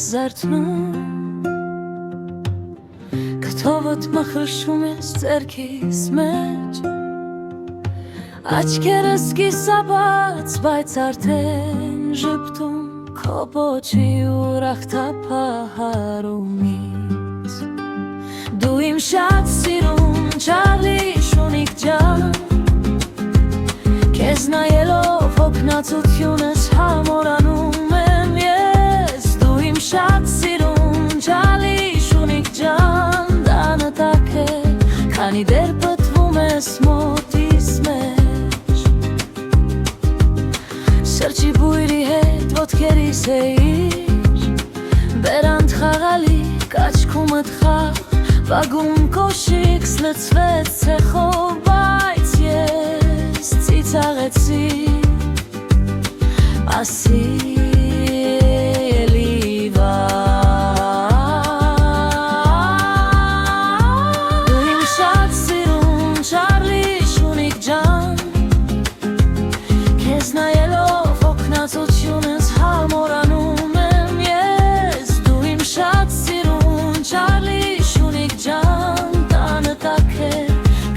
զարթնում Քթովդ մխրշում ես ձեռքիս մեջ Աչքերս կիսաբաց, բայց արդեն ժպտում Քո պոչի ուրախ թափահարումից Դու իմ շատ սիրուն Չարլի շունիկ ջան Քեզ նայելով հոգնածությունս համորանում եմ ես Դու իմ շատ սիրուն Չարլի շունիկ ջան Դա նտակ է, քանի դեռ պտվում ես մոտիս մեջ Սրճի բույրի հետ ոտքերիս էիր Բերանդ խաղալիք աչքումդ խաղ Վագում կոշիքս լծվեց ցեխով Բայց ես ծիծաղեցի Ասի էլի վար Դու իմ շատ սիրուն Չարլի շունիկ ջան Քեզ նայելով հոգնածությունս համորանում եմ ես Դու իմ շատ սիրուն Չարլի շունիկ ջան Դա նտակ է,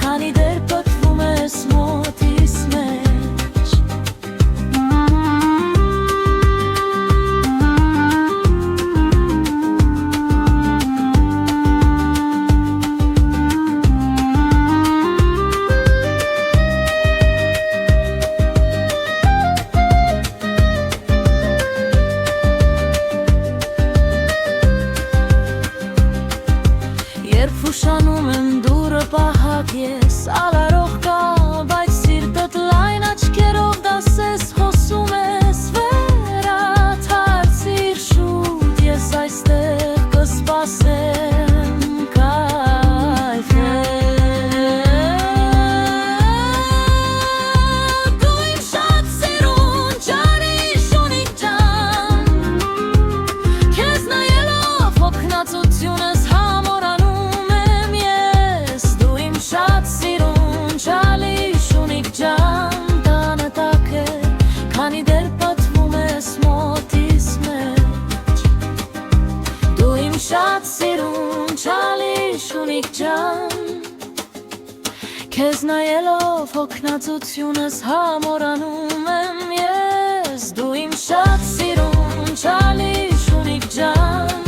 քանի դեռ պտվում ես մոտիս մեջ Երբ ուշանում եմ դուրը պահակ ես Ալարող կա, բայց սիրտդ լայն աչքերով դասես Խոսում ես վերատ հարցիր շուտ Ես այստեղ կսպասեմ կայֆել Դու իմ շատ սիրուն Չարլի շունիկ ջան Քեզ նայելով հոգնածությունս համորանում եմ ես Դու իմ շատ սիրուն Չարլի շունիկ ջան Դա նտակ է, քանի դեռ պտվում ես մոտիս մեջ Դու իմ շատ սիրուն Չարլի շունիկ ջան Քեզ նայելով հոգնածությունս համորանում եմ ես Դու իմ շատ սիրուն Չարլի շունիկ ջան